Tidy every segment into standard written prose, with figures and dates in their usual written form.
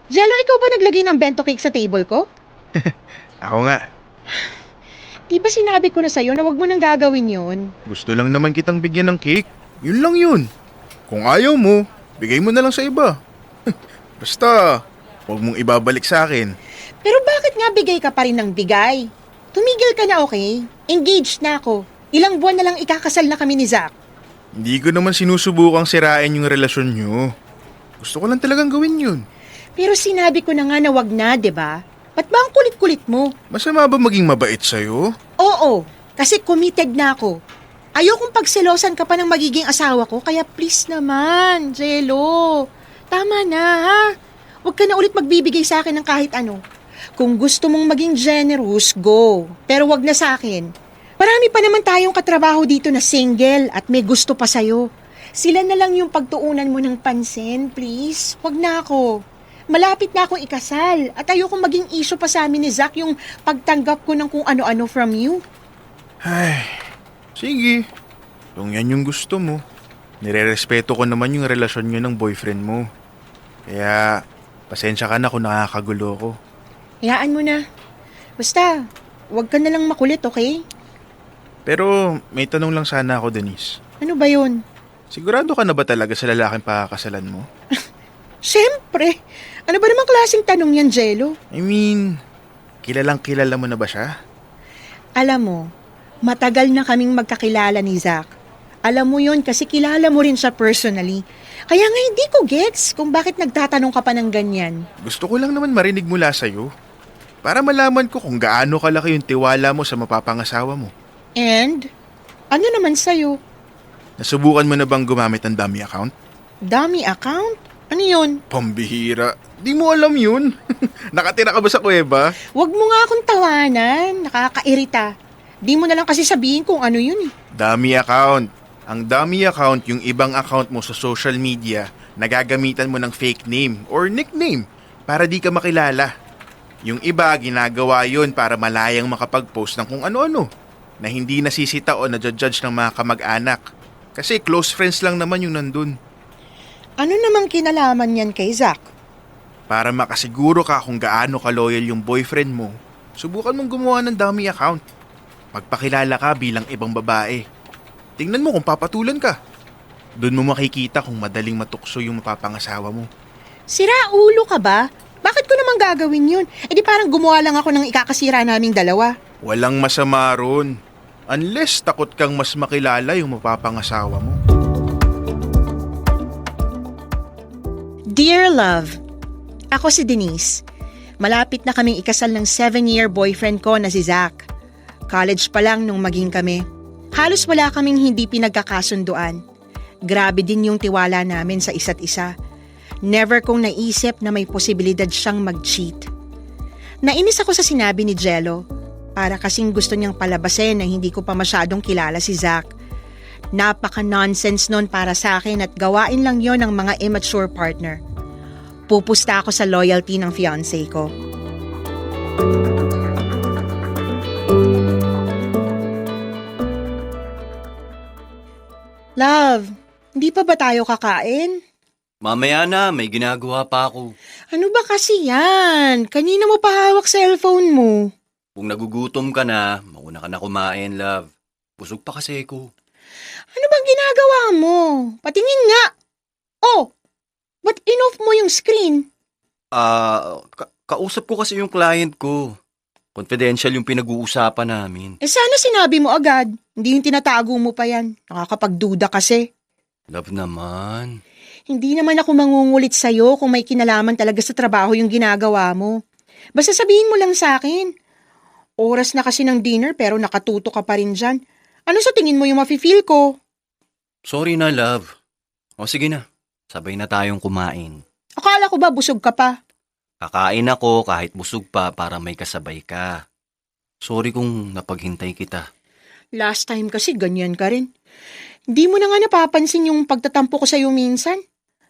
Jello, ikaw ba naglagay ng bento cake sa table ko? Ako nga, Di ba sinabi ko na sa'yo na wag mo nang gagawin yun? gusto lang naman kitang bigyan ng cake. Yun lang yun. Kung ayaw mo, bigay mo na lang sa iba. Basta, huwag mong ibabalik sa akin. Pero bakit nga bigay ka pa rin ng bigay? Tumigil ka na, okay? Engaged na ako. Ilang buwan na lang ikakasal na kami ni Zach. Hindi ko naman sinusubukang sirain yung relasyon nyo. Gusto ko lang talagang gawin yun. Pero sinabi ko na nga na wag na, di ba? Ba't ba ang kulit-kulit mo? Masama ba maging mabait sa'yo? Oo, kasi committed na ako. Ayokong pagselosan ka pa ng magiging asawa ko, kaya please naman, Jello. Tama na, ha? Huwag ka na ulit magbibigay sa akin ng kahit ano. Kung gusto mong maging generous, go. Pero wag na sa akin. Marami pa naman tayong katrabaho dito na single at may gusto pa sa'yo. Sila na lang yung pagtuunan mo ng pansin, please. Wag na ako. Malapit na akong ikasal at ayokong maging issue pa sa amin ni Zach yung pagtanggap ko ng kung ano-ano from you. Ay, sige. Kung yan yung gusto mo. Nirerespeto ko naman yung relasyon nyo ng boyfriend mo. Kaya, pasensya ka na kung nakakagulo ko. Hayaan mo na. Basta, wag ka na lang makulit, okay? Pero, may tanong lang sana ako, Denise. Ano ba yun? Sigurado ka na ba talaga sa lalaking pakakasalan mo? Siyempre. Ano ba namang klaseng tanong yan, Jello? I mean, kilalang kilala mo na ba siya? Alam mo, matagal na kaming magkakilala ni Zach. Alam mo yun kasi kilala mo rin siya personally. Kaya nga hindi ko gets kung bakit nagtatanong ka pa ng ganyan. Gusto ko lang naman marinig mula sa'yo. Para malaman ko kung gaano kalaki yung tiwala mo sa mapapangasawa mo. And, ano naman sa'yo? Nasubukan mo na bang gumamit ng dummy account? Dummy account? Ano yun? Pambihira. Di mo alam yun. Nakatira ka ba sa kuweba? Huwag mo nga akong tawanan. Nakakairita. Di mo na lang kasi sabihin kung ano yun eh. Dummy account. Ang dummy account yung ibang account mo sa social media na gagamitan mo ng fake name or nickname para di ka makilala. Yung iba ginagawa yun para malayang makapag-post ng kung ano-ano na hindi nasisita o nadjudge ng mga kamag-anak. Kasi close friends lang naman yung nandun. Ano namang kinalaman yan kay Zach? Para makasiguro ka kung gaano ka-loyal yung boyfriend mo, subukan mong gumawa ng dummy account. Magpakilala ka bilang ibang babae. Tingnan mo kung papatulan ka. Doon mo makikita kung madaling matukso yung mapapangasawa mo. Sira ulo ka ba? Bakit ko naman gagawin yun? E di parang gumawa lang ako ng ikakasira naming dalawa. Walang masama ron. Unless takot kang mas makilala yung mapapangasawa mo. Dear Love, ako si Denise. Malapit na kaming ikasal ng 7-year boyfriend ko na si Zach. College pa lang nung maging kami. Halos wala kaming hindi pinagkakasunduan. Grabe din yung tiwala namin sa isa't isa. Never kong naisip na may posibilidad siyang mag-cheat. Nainis ako sa sinabi ni Jello. Para kasing gusto niyang palabasin na hindi ko pa masyadong kilala si Zach. Napaka-nonsense nun para sa akin at gawain lang yon ng mga immature partner. Pupusta ako sa loyalty ng fiancé ko. Love, hindi pa ba tayo kakain? Mamaya na, may ginagawa pa ako. Ano ba kasi yan? Kanina mo pa hawak cellphone mo. Kung nagugutom ka na, mauna ka na kumain, love. Busog pa kasi ako. Ano bang ginagawa mo? Patingin nga. Oh, ba't in-off mo yung screen? Kausap ko kasi yung client ko. Confidential yung pinag-uusapan namin. Eh sana sinabi mo agad. Hindi yung tinatago mo pa yan. Nakakapagduda kasi. Love naman. Hindi naman ako mangungulit sa'yo kung may kinalaman talaga sa trabaho yung ginagawa mo. Basta sabihin mo lang sa akin. Oras na kasi ng dinner pero nakatuto ka pa rin dyan. Ano sa tingin mo yung mafe-feel ko? Sorry na, love. O sige na, sabay na tayong kumain. Akala ko ba busog ka pa? Kakain ako kahit busog pa para may kasabay ka. Sorry kung napaghintay kita. Last time kasi ganyan ka rin. Hindi mo na nga napapansin yung pagtatampo ko sa'yo minsan.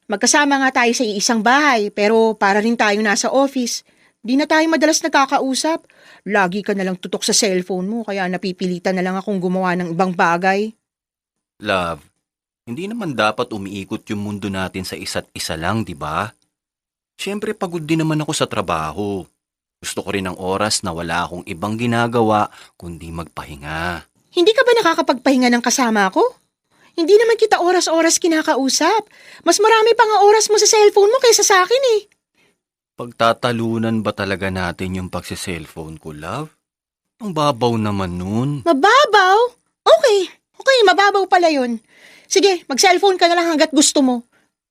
Magkasama nga tayo sa iisang bahay pero para rin tayo nasa office. Di na tayo madalas nagkakausap. Lagi ka nalang tutok sa cellphone mo kaya napipilitan na lang akong gumawa ng ibang bagay. Love, hindi naman dapat umiikot yung mundo natin sa isa't isa lang, di ba? Siyempre pagod din naman ako sa trabaho. Gusto ko rin ng oras na wala akong ibang ginagawa kundi magpahinga. Hindi ka ba nakakapagpahinga ng kasama ko? Hindi naman kita oras-oras kinakausap. Mas marami pa nga oras mo sa cellphone mo kaysa sa akin eh. Pagtatalunan ba talaga natin yung pagsiselfone ko, love? Ang babaw naman nun. Mababaw? Okay, mababaw pala yun. Sige, mag-cellphone ka na lang hanggat gusto mo.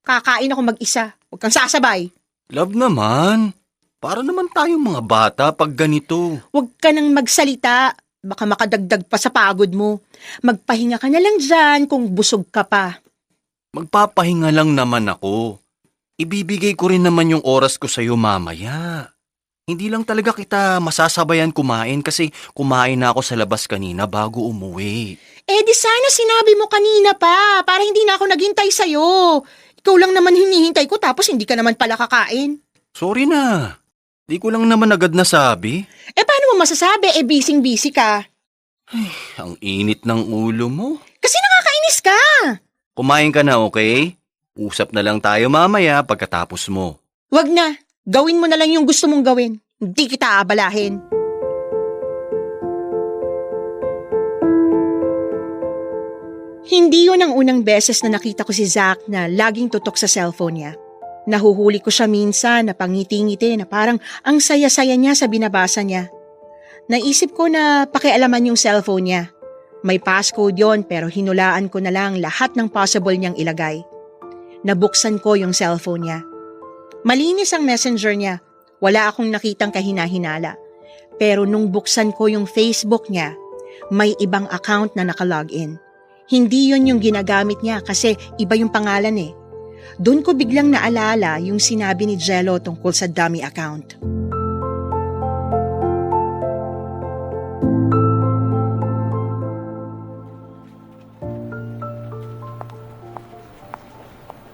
Kakain ako mag-isa. Huwag kang sasabay. Love naman. Para naman tayong mga bata pag ganito. Huwag ka nang magsalita. Baka makadagdag pa sa pagod mo. Magpahinga ka na lang dyan kung busog ka pa. Magpapahinga lang naman ako. Ibibigay ko rin naman yung oras ko sa'yo mamaya. Hindi lang talaga kita masasabayan kumain kasi kumain na ako sa labas kanina bago umuwi. Eh di sana sinabi mo kanina pa para hindi na ako naghintay sa'yo. Ikaw lang naman hinihintay ko tapos hindi ka naman pala kakain. Sorry na. Di ko lang naman agad nasabi. Eh paano mo masasabi? Eh busy-busy ka. Ang init ng ulo mo. Kasi nakakainis ka. Kumain ka na, okay? Usap na lang tayo mamaya pagkatapos mo. Wag na. Gawin mo na lang yung gusto mong gawin. Hindi kita aabalahin. Hindi yun ang unang beses na nakita ko si Zach na laging tutok sa cellphone niya. Nahuhuli ko siya minsan na pangiti-ngiti na parang ang saya-saya niya sa binabasa niya. Naisip ko na pakialaman yung cellphone niya. May passcode yon pero hinulaan ko na lang lahat ng possible niyang ilagay. Nabuksan ko yung cellphone niya. Malinis ang messenger niya. Wala akong nakitang kahina-hinala. Pero nung buksan ko yung Facebook niya, may ibang account na nakalogin. Hindi yun yung ginagamit niya kasi iba yung pangalan eh. Doon ko biglang naalala yung sinabi ni Jello tungkol sa dummy account.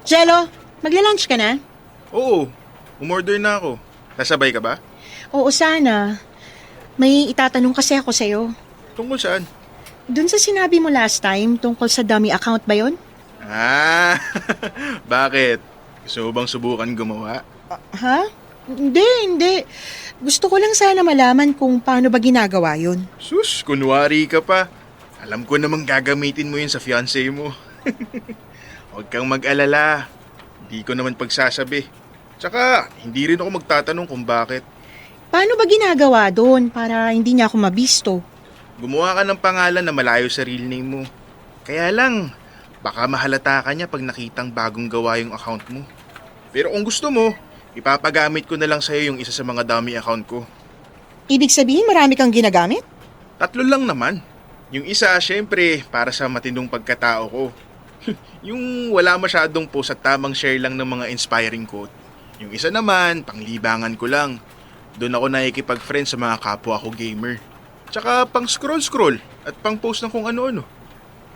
Jello, magla-lunch ka na? Oo, umorder na ako. Nasabay ka ba? Oo, sana. May itatanong kasi ako sa'yo. Tungkol saan? Doon sa sinabi mo last time tungkol sa dummy account ba yon? Ah, bakit? Gusto mo bang subukan gumawa? Ha? Hindi. Gusto ko lang sana malaman kung paano ba ginagawa yun. Sus, kunwari ka pa. Alam ko namang gagamitin mo yun sa fiancé mo. Huwag kang mag-alala. Hindi ko naman pagsasabi. Tsaka, hindi rin ako magtatanong kung bakit. Paano ba ginagawa doon para hindi niya ako mabisto? Gumawa ka ng pangalan na malayo sa real name mo. Kaya lang, baka mahalata ka niya pag nakitang bagong gawa yung account mo. Pero kung gusto mo, ipapagamit ko na lang sa'yo yung isa sa mga dummy account ko. Ibig sabihin marami kang ginagamit? 3 lang naman. Yung isa, syempre, para sa matindong pagkatao ko. Yung wala masyadong post at tamang share lang ng mga inspiring quote. Yung isa naman, panglibangan ko lang. Doon ako nakikipag-friend sa mga kapwa ko gamer. Tsaka pang scroll at pang post ng kung ano-ano.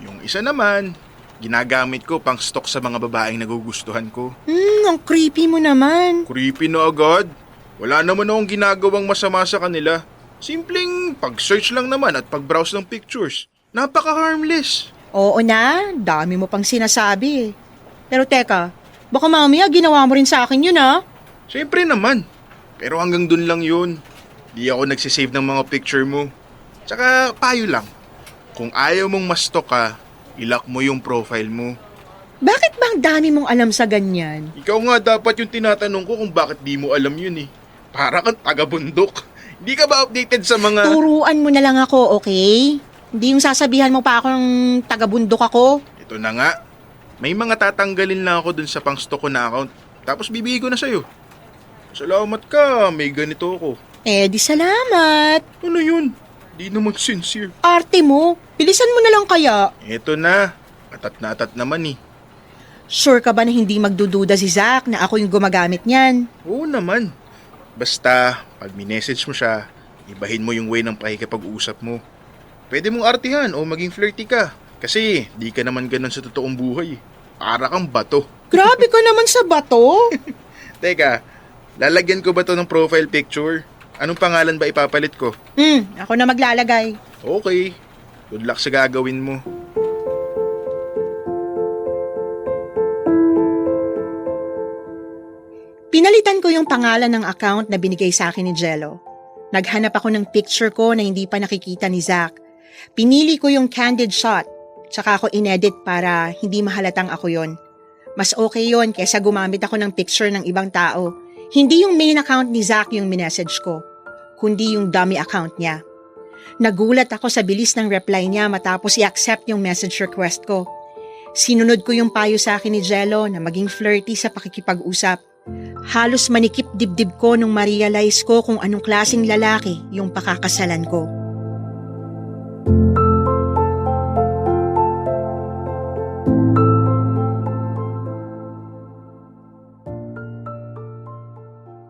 Yung isa naman, ginagamit ko pang stock sa mga babaeng nagugustuhan ko. Ang creepy mo naman. Creepy na agad. Wala naman akong ginagawang masama sa kanila. Simpleng pag-search lang naman at pag-browse ng pictures. Napaka-harmless. Oo na, dami mo pang sinasabi eh. Pero teka, baka mamaya ginawa mo rin sa akin yun ah. Siyempre naman. Pero hanggang dun lang yun. Di ako nagsisave ng mga picture mo. Tsaka payo lang. Kung ayaw mong ma-stalk ka, ilock mo yung profile mo. Bakit bang dami mong alam sa ganyan? Ikaw nga dapat yung tinatanong ko kung bakit di mo alam yun eh. Para kang taga-bundok. Hindi ka ba updated sa mga... Turuan mo na lang ako, okay? Hindi yung sasabihan mo pa ako ng taga-bundok ako. Ito na nga. May mga tatanggalin lang ako dun sa pang-stock ko na account. Tapos bibigay ko na sa'yo. Salamat ka, may ganito ako. Eh di salamat. Ano yun? Di naman sincere. Arte mo, bilisan mo na lang kaya. Ito na. Atat na atat naman eh. Sure ka ba na hindi magdududa si Zach na ako yung gumagamit niyan? Oo naman. Basta, pag minessage mo siya, ibahin mo yung way ng pakikipag-usap mo. Pwede mong artihan o maging flirty ka. Kasi, di ka naman ganun sa totoong buhay. Para kang bato. Grabe ka naman sa bato. Teka, lalagyan ko ba to ng profile picture? Anong pangalan ba ipapalit ko? Ako na maglalagay. Okay. Good luck sa gagawin mo. Pinalitan ko ko yung pangalan ng account na binigay sa akin ni Jello. Naghanap ako ng picture ko na hindi pa nakikita ni Zach. Pinili ko yung candid shot, tsaka ako inedit para hindi mahalatang ako yon. Mas okay yon kaysa gumamit ako ng picture ng ibang tao. Hindi yung main account ni Zach yung minessage ko, kundi yung dummy account niya. Nagulat ako sa bilis ng reply niya matapos i-accept yung message request ko. Sinunod ko yung payo sa akin ni Jello na maging flirty sa pakikipag-usap. Halos manikip dibdib ko nung ma-realize ko kung anong klaseng lalaki yung pakakasalan ko.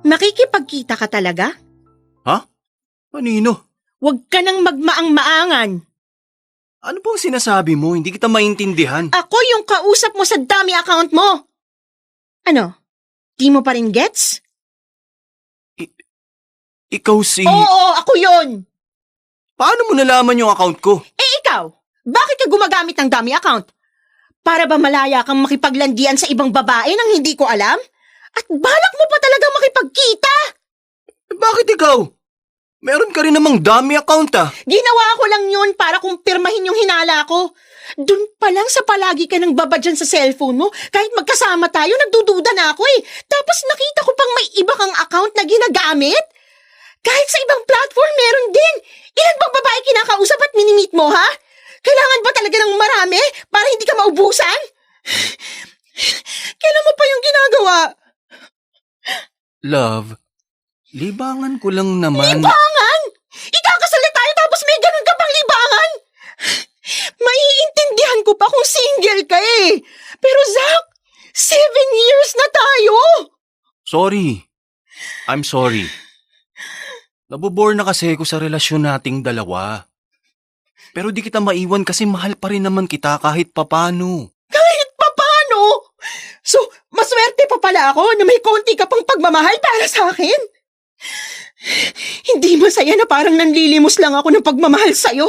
Makikipagkita ka talaga? Ha? Kanino? Huwag ka nang magmaang-maangan. Ano bang sinasabi mo? Hindi kita maintindihan. Ako yung kausap mo sa dummy account mo. Ano? Di mo pa rin gets? Ikaw si... Oo, ako yon. Paano mo nalaman yung account ko? Ikaw, bakit ka gumagamit ng dummy account? Para ba malaya kang makipaglandian sa ibang babae nang hindi ko alam? At balak mo pa talaga makipagkita? Bakit ikaw? Meron ka rin namang dummy account ah. Ginawa ko lang yun para kumpirmahin yung hinala ko. Doon pa lang sa palagi ka nang baba dyan sa cellphone mo, kahit magkasama tayo, nagdududa na ako eh. Tapos nakita ko pang may iba kang account na ginagamit. Kahit sa ibang platform, meron din. Ilan bang babae kinakausap at minimit mo, ha? Kailangan ba talaga ng marami para hindi ka maubusan? Kailan mo pa yung ginagawa? Love, libangan ko lang naman. Libangan? Ikakasal na tayo tapos may ganun ka pang libangan? Maiintindihan ko pa kung single ka eh. Pero Zach, 7 years na tayo. Sorry. I'm sorry. Nabobore na kasi ako sa relasyon nating dalawa. Pero di kita maiwan kasi mahal pa rin naman kita kahit papano. Kahit papano? So, maswerte pa pala ako na may konti ka pang pagmamahal para sa akin? Hindi masaya na parang nanlilimos lang ako ng pagmamahal sa'yo.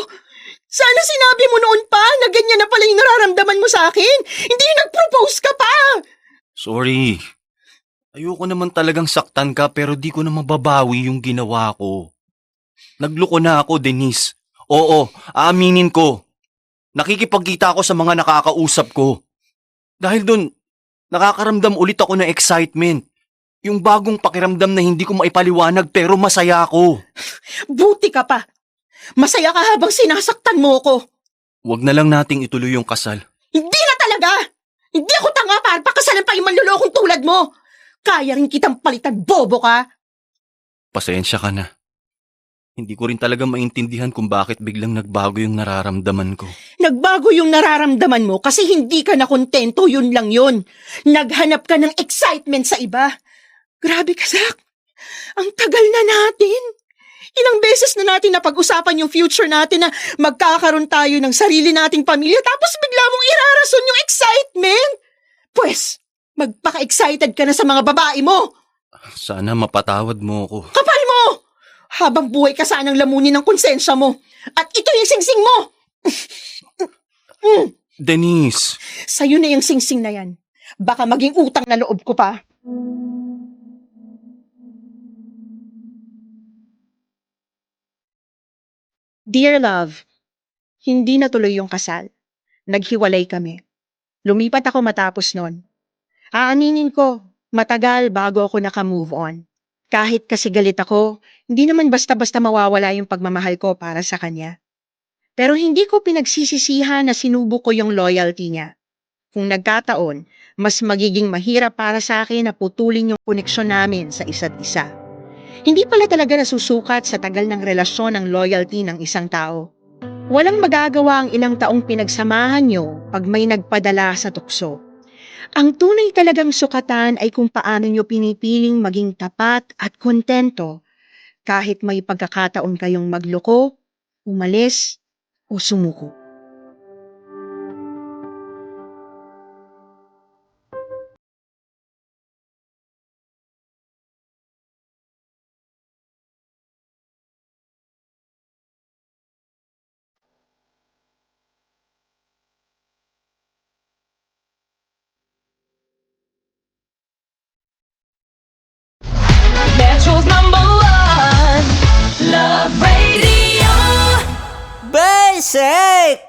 Sana sinabi mo noon pa na ganyan na pala yung nararamdaman mo sa akin. Hindi yung nag-propose ka pa. Sorry. Ayoko naman talagang saktan ka pero di ko na mababawi yung ginawa ko. Nagloko na ako, Denise. Oo, aaminin ko. Nakikipagkita ako sa mga nakakausap ko. Dahil dun, nakakaramdam ulit ako ng excitement. Yung bagong pakiramdam na hindi ko maipaliwanag pero masaya ako. Buti ka pa. Masaya ka habang sinasaktan mo ko. Huwag na lang nating ituloy yung kasal. Hindi na talaga! Hindi ako tanga para pakasalan pa yung manlulokong tulad mo. Kaya rin kitang palitan, bobo ka. Pasensya ka na. Hindi ko rin talaga maintindihan kung bakit biglang nagbago yung nararamdaman ko. Nagbago yung nararamdaman mo kasi hindi ka na kontento, yun lang yun. Naghanap ka ng excitement sa iba. Grabe ka, Zach. Ang tagal na natin. Ilang beses na natin napag-usapan yung future natin na magkakaroon tayo ng sarili nating pamilya tapos bigla mong irarason yung excitement. Pwes, magpaka-excited ka na sa mga babae mo. Sana mapatawad mo ako. Kapal mo! Habang buhay ka sanang lamunin ng konsensya mo. At ito yung singsing mo! Denise! Sa'yo na yung singsing na yan. Baka maging utang na loob ko pa. Dear love, hindi natuloy yung kasal. Naghiwalay kami. Lumipat ako matapos nun. Aaminin ko, matagal bago ako naka-move on. Kahit kasi galit ako, hindi naman basta-basta mawawala yung pagmamahal ko para sa kanya. Pero hindi ko pinagsisisihan na sinubo ko yung loyalty niya. Kung nagkataon, mas magiging mahirap para sa akin na putulin yung koneksyon namin sa isa't isa. Hindi pala talaga nasusukat sa tagal ng relasyon ang loyalty ng isang tao. Walang magagawa ang ilang taong pinagsamahan nyo pag may nagpadala sa tukso. Ang tunay talagang sukatan ay kung paano nyo pinipiling maging tapat at kontento kahit may pagkakataon kayong magloko, umalis, o sumuko. sake!